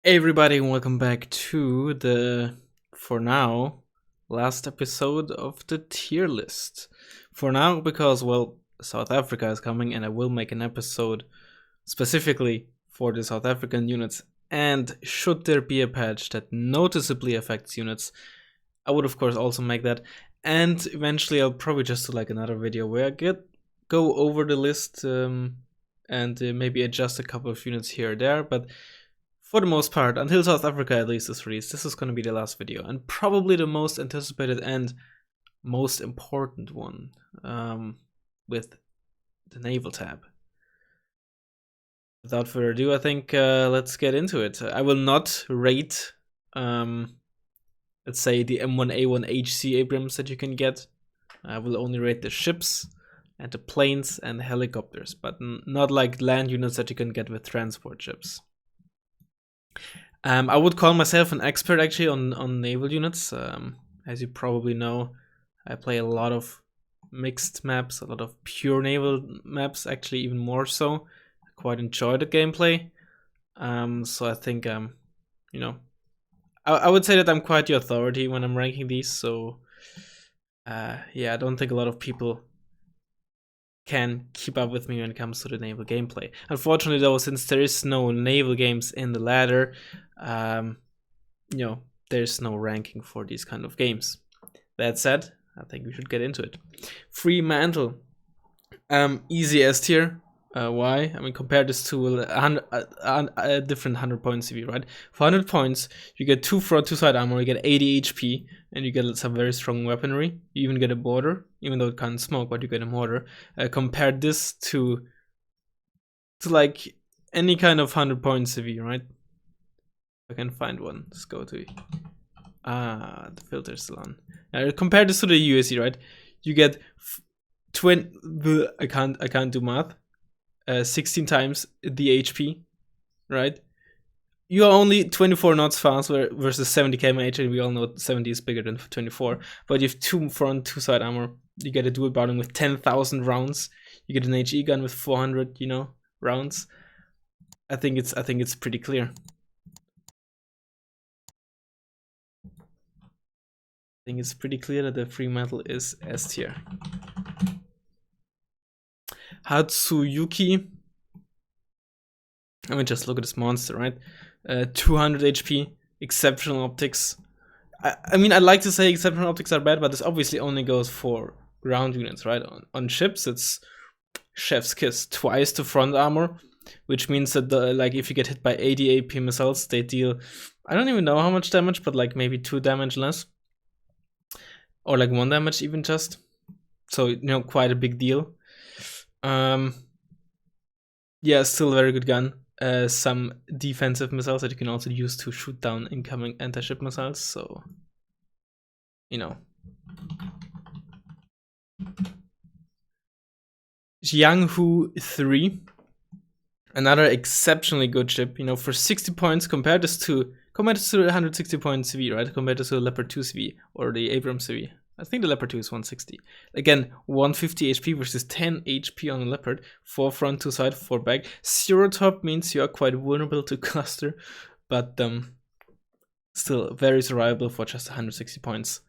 Hey everybody, and welcome back to the, for now, last episode of the tier list. For now, because, well, South Africa is coming and I will make an episode specifically for the South African units. And should there be a patch that noticeably affects units, I would of course also make that. And eventually I'll probably just do like another video where I go over the list and maybe adjust a couple of units here or there, but for the most part, until South Africa at least is released, this is going to be the last video, and probably the most anticipated and most important one, with the Naval tab. Without further ado, I think let's get into it. I will not rate, let's say, the M1A1 HC Abrams that you can get. I will only rate the ships and the planes and the helicopters, but not like land units that you can get with transport ships. I would call myself an expert actually on naval units. As you probably know, I play a lot of mixed maps, a lot of pure naval maps, actually even more so. I quite enjoy the gameplay. So I think, you know, I would say that I'm quite the authority when I'm ranking these. So yeah, I don't think a lot of people can keep up with me when it comes to the naval gameplay. Unfortunately though, since there is no naval games in the ladder, you know, there's no ranking for these kind of games. That said, I think we should get into it. Fremantle, easy S tier. Why? I mean, compare this to a different 100 point CV, right? For 100 points, you get 2 front, 2 side armor, you get 80 HP, and you get some very strong weaponry. You even get a mortar, even though it can't smoke, but you get a mortar. Compare this to like any kind of 100 point CV, right? If I can find one, let's go to the filter's still on. Now compare this to the USC, right? You get 20. I can't do math. 16 times the HP, right? You are only 24 knots fast versus 70 km/h, and we all know 70 is bigger than 24. But you have 2 front, 2 side armor. You get a dual barreling with 10,000 rounds. You get an HE gun with 400, rounds. I think it's pretty clear. I think it's pretty clear that the Fremantle is S tier. Hatsuyuki. I mean, just look at this monster, right? 200 HP, exceptional optics. I mean, I'd like to say exceptional optics are bad, but this obviously only goes for ground units, right? On ships, it's chef's kiss. Twice the front armor, which means that like if you get hit by 80 AP missiles, they deal, I don't even know how much damage, but like maybe 2 damage less. Or like 1 damage even just. So, quite a big deal. Yeah, still a very good gun. Some defensive missiles that you can also use to shoot down incoming anti-ship missiles, so Jianghu 3, another exceptionally good ship, for 60 points. Compared this to 160 point CV, right? Compared this to the Leopard 2 CV or the Abrams CV. I think the Leopard 2 is 160. Again, 150 HP versus 10 HP on the Leopard. 4 front, 2 side, 4 back. 0 top means you are quite vulnerable to cluster, but still very survivable for just 160 points.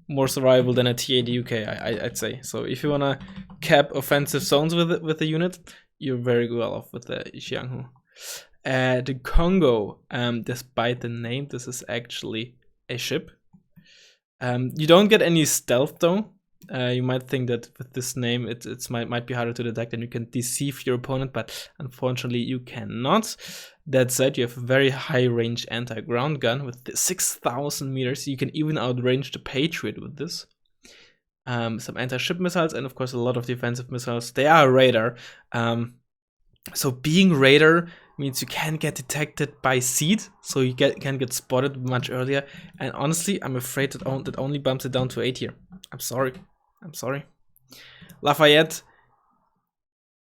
More survivable than a T80 UK, I'd say. So if you wanna cap offensive zones with the unit, you're very well off with the Jianghu. The Congo, despite the name, this is actually a ship. You don't get any stealth though. You might think that with this name it might be harder to detect and you can deceive your opponent, but unfortunately you cannot. That said, you have a very high range anti-ground gun with 6,000 meters. You can even outrange the Patriot with this. Some anti-ship missiles and of course a lot of defensive missiles. They are a radar. So being radar means you can get detected by seed, so you can get spotted much earlier. And honestly, I'm afraid that only bumps it down to A tier. I'm sorry. Lafayette,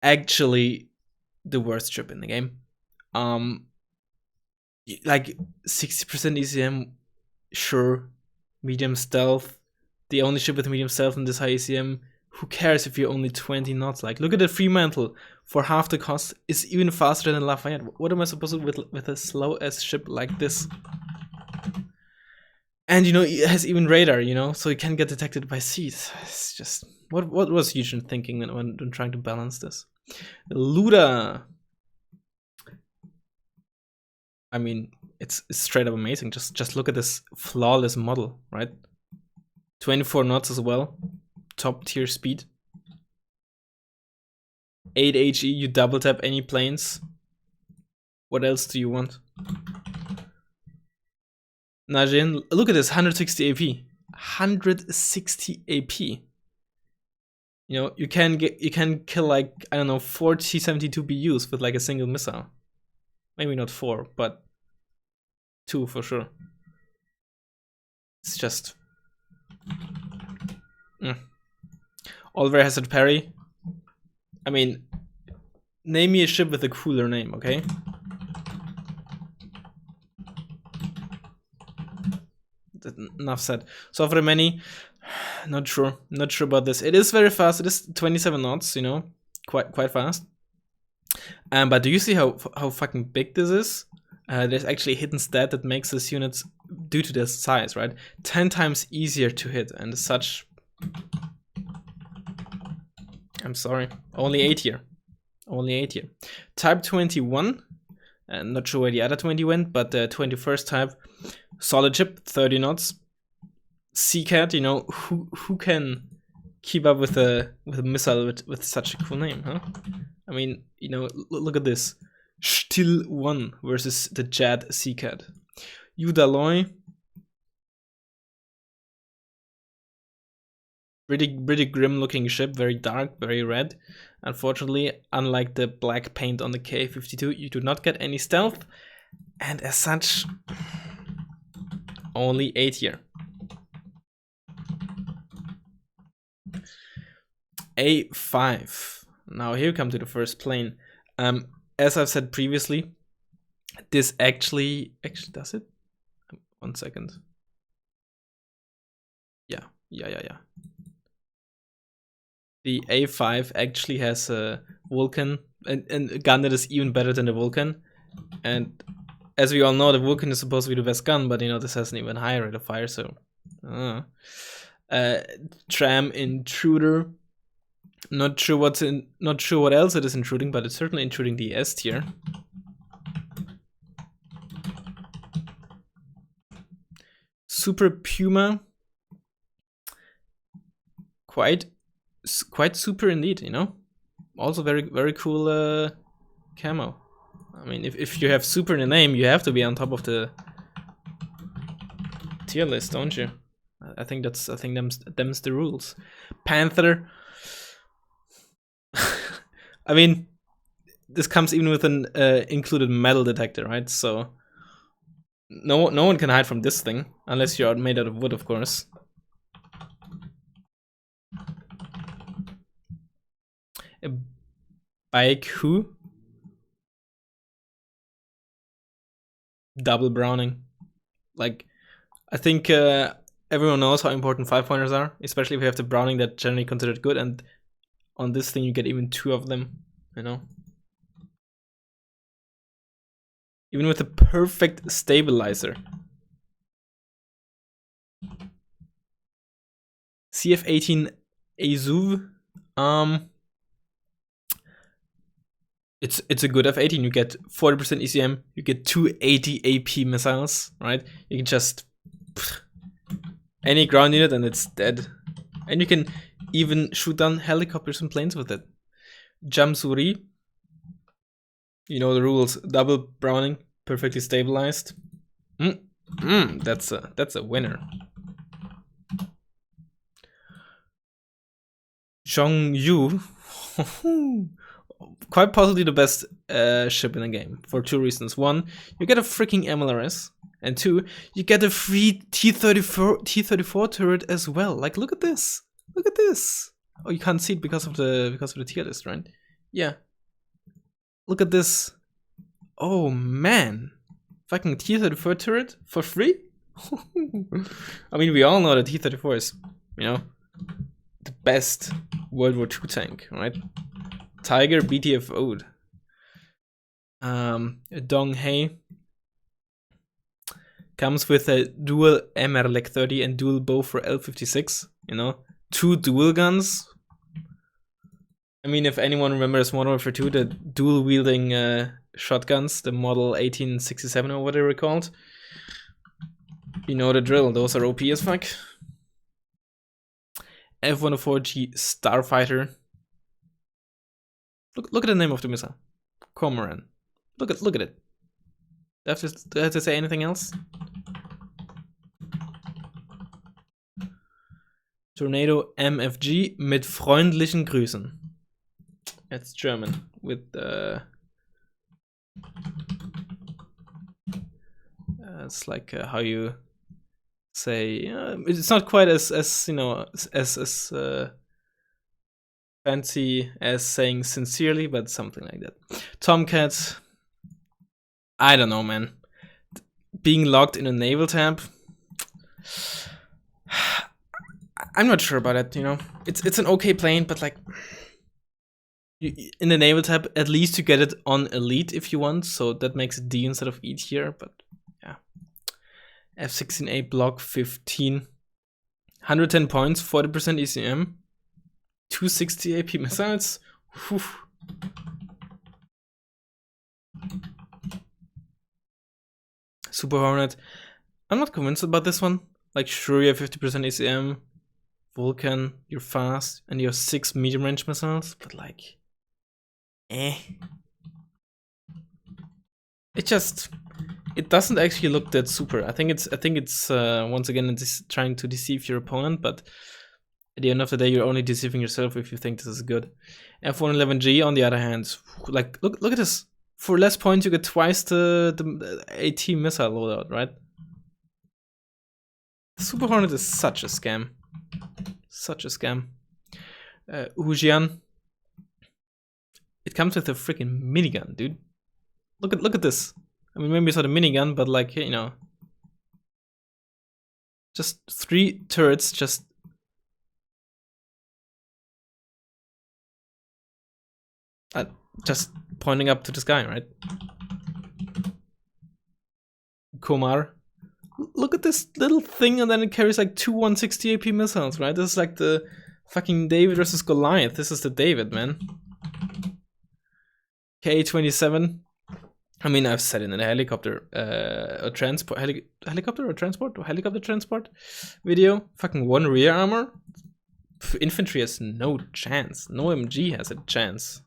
actually the worst ship in the game. Like 60% ECM, sure. Medium stealth. The only ship with medium stealth in this high ECM. who cares if you're only 20 knots? Like, look at the Fremantle for half the cost is even faster than Lafayette. What am I supposed to do with a slow ass ship like this? And you know, it has even radar, you know, so it can get detected by sea. It's just what was Eugene thinking when trying to balance this? Luda. I mean, it's straight up amazing. Just look at this flawless model, right? 24 knots as well, top tier speed. 8 HE, you double tap any planes. What else do you want? Najin, look at this, 160 AP. 160 AP. You know, you can kill like, I don't know, 4 T-72 BUs with like a single missile. Maybe not 4, but 2 for sure. It's just Oliver Hazard Perry. I mean, name me a ship with a cooler name, okay? Enough said. So for the many, not sure about this. It is very fast. It is 27 knots, you know, quite fast. But do you see how fucking big this is? There's actually a hidden stat that makes this unit, due to their size, right, 10 times easier to hit, and as such, I'm sorry, only 8 here. Only 8 here. Type 21, not sure where the other 20 went, but the 21st type, solid ship, 30 knots. Seacat, you know, who can keep up with a missile with such a cool name, huh? I mean, you know, look at this. Still 1 versus the Jad Seacat. Udaloy. Pretty grim looking ship, very dark, very red. Unfortunately, unlike the black paint on the K-52, you do not get any stealth. And as such, only 8 here. A5. Now here we come to the first plane. As I've said previously, this actually does it? 1 second. Yeah. The A5 actually has a Vulcan, and a gun that is even better than the Vulcan. And as we all know, the Vulcan is supposed to be the best gun, but you know, this has an even higher rate of fire, so. Tram Intruder. Not sure what else it is intruding, but it's certainly intruding the S tier. Super Puma. Quite super indeed, you know. Also very cool camo. I mean, if you have super in the name, you have to be on top of the tier list, don't you? I think them's the rules. Panther. I mean, this comes even with an included metal detector, right? So no one can hide from this thing unless you're made out of wood, of course. A bike who? Double browning. Like, I think everyone knows how important 5-pointers are, especially if you have the browning that generally considered good, and on this thing you get even 2 of them, you know. Even with a perfect stabilizer. CF-18 Azuv. It's a good F-18. You get 40% ECM. You get 280 AP missiles, right? You can just any ground unit and it's dead. And you can even shoot down helicopters and planes with it. Jamsuri. You know the rules. Double browning, perfectly stabilized. That's a winner. Zhongyu. Quite possibly the best ship in the game for 2 reasons. 1, you get a freaking MLRS, and 2, you get a free T-34 turret as well. Like, look at this. Look at this. Oh, you can't see it because of the tier list, right? Yeah. Look at this. Oh man, fucking T-34 turret for free. I mean, we all know that T-34 is, you know, best World War II tank, right? Tiger BTFO'd. Dong Hei comes with a dual MRLEC 30 and dual bow for L56. You know, 2 dual guns. I mean, if anyone remembers Modern Warfare 2, the dual wielding shotguns, the Model 1867 or what they were called, you know the drill. Those are OP as fuck. F-104G Starfighter. Look at the name of the missile. Cormoran. Look at it. Do I have to say anything else? Tornado MFG mit freundlichen Grüßen. It's German with it's like how you say it's not quite as you know as fancy as saying sincerely, but something like that. Tomcat. I don't know, man. Being locked in a naval tab. I'm not sure about it, you know. It's an okay plane, but like in the naval tab, at least you get it on elite if you want, so that makes it D instead of E tier, but yeah. F-16A block 15. 110 points, 40% ECM. 260 AP missiles. Whew. Super Hornet. I'm not convinced about this one. Like, sure, you have 50% ECM. Vulcan, you're fast, and you have 6 medium range missiles, but like, it doesn't actually look that super. I think it's once again trying to deceive your opponent, but at the end of the day, you're only deceiving yourself if you think this is good. F-111G, on the other hand, like look at this. For less points, you get twice the AT missile loadout, right? The Super Hornet is such a scam. Such a scam. Wujian. It comes with a freaking minigun, dude. Look at this. I mean, maybe it's not a minigun, but like, you know, just 3 turrets, just pointing up to the sky, right? Komar. Look at this little thing, and then it carries like 2 160 AP missiles, right? This is like the fucking David versus Goliath. This is the David, man. K-27. I mean, I've said it in a helicopter, helicopter transport video. Fucking 1 rear armor. Infantry has no chance. No MG has a chance.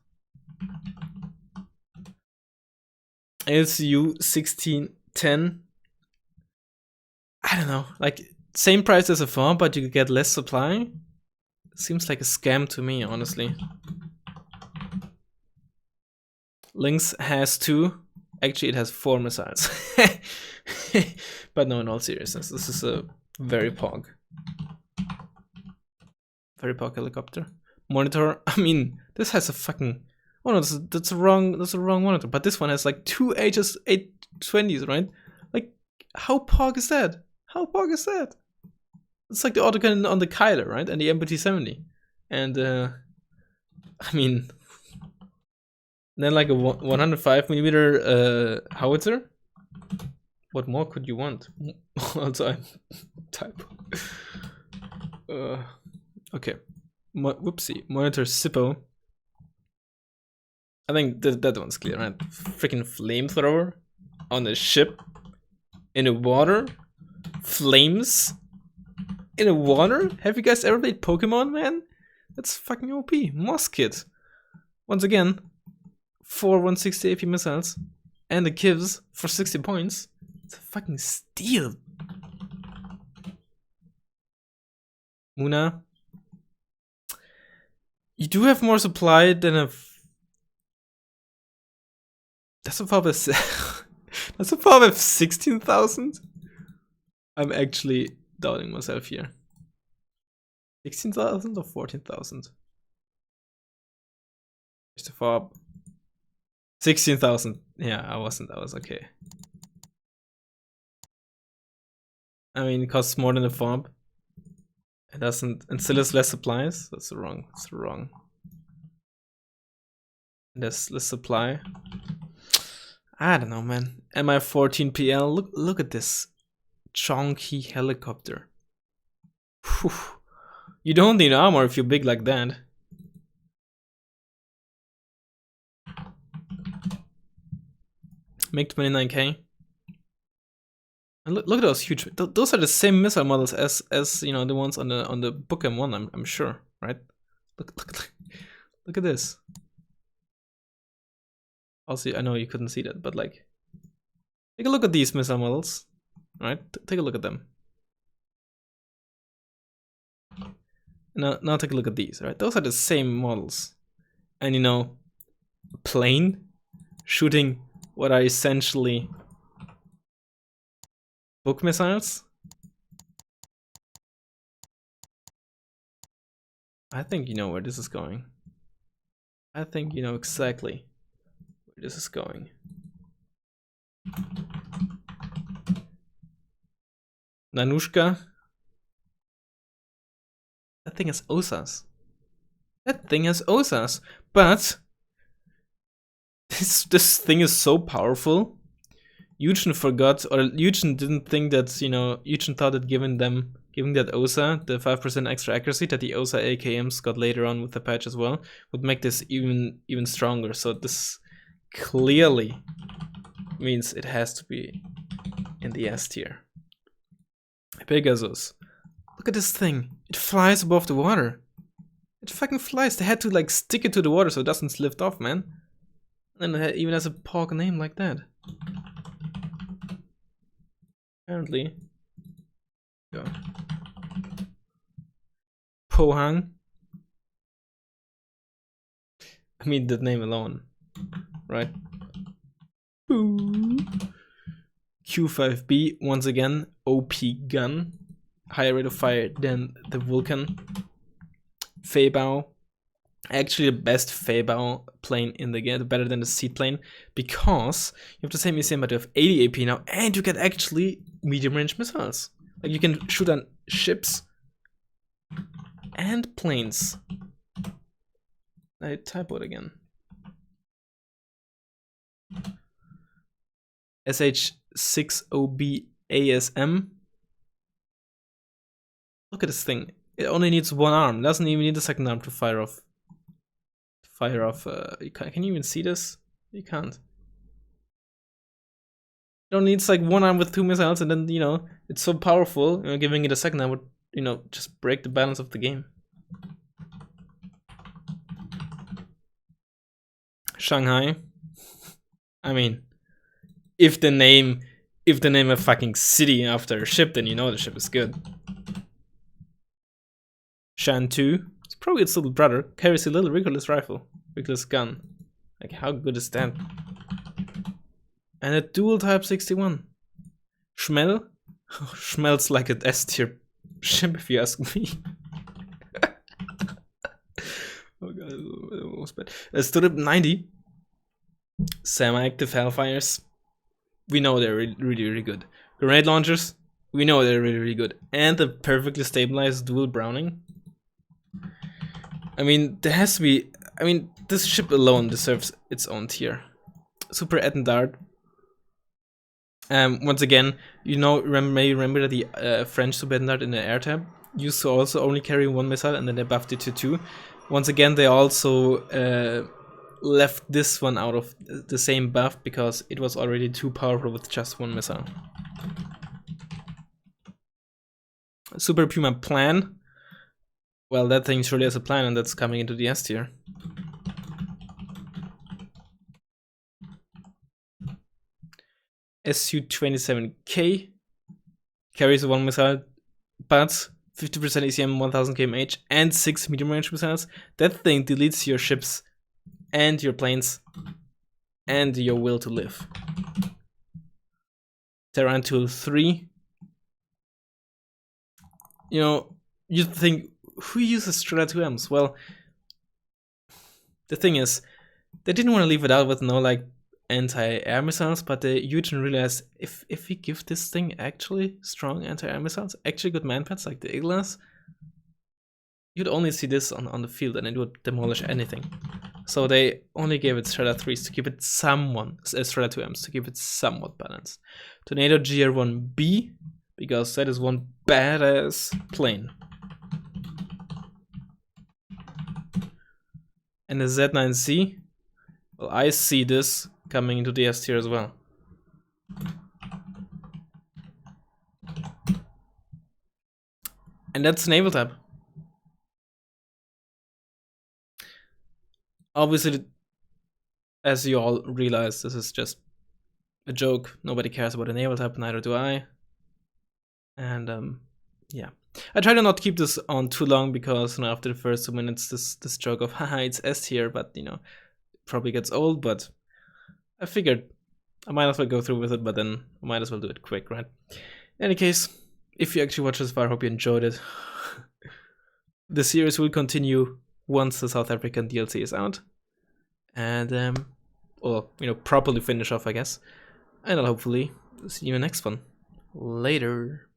LCU 1610. I don't know. Like, same price as a farm, but you get less supply. Seems like a scam to me, honestly. Lynx has 2. Actually, it has 4 missiles. But no, in all seriousness, this is a very pog. Very pog helicopter. Monitor. I mean, this has a fucking. Oh no, that's a wrong monitor. But this one has like 2 HS820s, right? Like, how pog is that? How pog is that? It's like the autocannon on the Kyler, right? And the MBT-70. And I mean, then like a 105mm howitzer. What more could you want? Also, I type. Okay. Whoopsie. Monitor Sippo. I think that one's clear, right? Freaking flamethrower on a ship in the water. Flames in the water. Have you guys ever played Pokemon, man? That's fucking OP. Moss Kit. Once again, 4 160 AP missiles and the Kivs for 60 points. It's a fucking steal. Muna. You do have more supply than a. That's a farm of 16,000. I'm actually doubting myself here. 16,000 or 14,000? Just a fob. 16,000. Yeah, I was okay. I mean, it costs more than a fob. It doesn't, and still has less supplies. That's wrong. That's wrong. There's less supply. I don't know, man. Mi-14PL. Look at this chunky helicopter. Whew. You don't need armor if you're big like that. Make 29k. And look at those huge. Those are the same missile models as you know, the ones on the Book M1. I'm sure, right? Look at this. Also, I know you couldn't see that, but like, take a look at these missile models, right? Take a look at them. Now take a look at these, right? Those are the same models, and you know, plane shooting what are essentially book missiles. I think you know where this is going. I think you know exactly where this is going. Nanushka. That thing has OSAS. That thing has OSAS. But this thing is so powerful. Eugen forgot, or Eugen didn't think that, you know, Eugen thought that giving that OSA, the 5% extra accuracy that the OSA AKMs got later on with the patch as well, would make this even stronger. So this clearly means it has to be in the S tier. Pegasus. Look at this thing. It flies above the water. It fucking flies. They had to like stick it to the water so it doesn't lift off, man. And it even has a POG name like that. Apparently. Yeah. Pohang. I mean, that name alone, right? Ooh. Q5B, once again, OP gun. Higher rate of fire than the Vulcan. Feibao. Actually the best Feibao plane in the game, better than the seat plane, because you have the same ECM but you have 80 AP now, and you get actually medium range missiles. Like you can shoot on ships and planes. I typoed again. SH60B ASM. Look at this thing. It only needs one arm. It doesn't even need a second arm to fire off. Can you even see this? You can't. It only needs like one arm with two missiles, and then, you know, it's so powerful, you know, giving it a second arm would, you know, just break the balance of the game. Shanghai. I mean, if they name a fucking city after a ship, then you know the ship is good. Shan 2. It's probably its little brother. Carries a little Rigorless rifle. Rigorless gun. Like, how good is that? And a dual Type 61. Schmel? Schmel's like an S tier ship, if you ask me. Oh god, it was bad. Stood up 90. Semi-active Hellfires. We know they're really good. Grenade launchers. We know they're really good. And the perfectly stabilized dual Browning. I mean, there has to be. I mean, this ship alone deserves its own tier. Super Etendard. Once again, you know, may remember that the French Super Etendard in the air tab used to also only carry one missile, and then they buffed it to 2. Once again, they also left this one out of the same buff because it was already too powerful with just one missile. Super Puma Plan. Well, that thing surely has a plan, and that's coming into the S tier. SU-27K carries one missile, but 50% ECM, 1000 kmh, and 6 medium range missiles. That thing deletes your ships and your planes and your will to live. Tarantul 3. You know, you'd think, who uses Strela 2Ms? Well, the thing is, they didn't want to leave it out with no like anti-air missiles, but they Eugen realized if we give this thing actually strong anti-air missiles, actually good manpads like the Iglas, you'd only see this on the field and it would demolish anything. So they only gave it Strata 3s to keep it Strata 2Ms to keep it somewhat balanced. Tornado GR1B, because that is one badass plane. And the Z9C, well, I see this coming into the S tier as well. And that's Naval tab. Obviously, as you all realize, this is just a joke. Nobody cares about a Naval tab, neither do I. And yeah, I try to not keep this on too long because after the first 2 minutes, this joke of haha, it's S tier, but probably gets old. But I figured I might as well go through with it, but then I might as well do it quick, right? In any case, if you actually watched this far, I hope you enjoyed it. The series will continue once the South African DLC is out, and or properly finish off, I guess. And I'll hopefully see you in the next one. Later.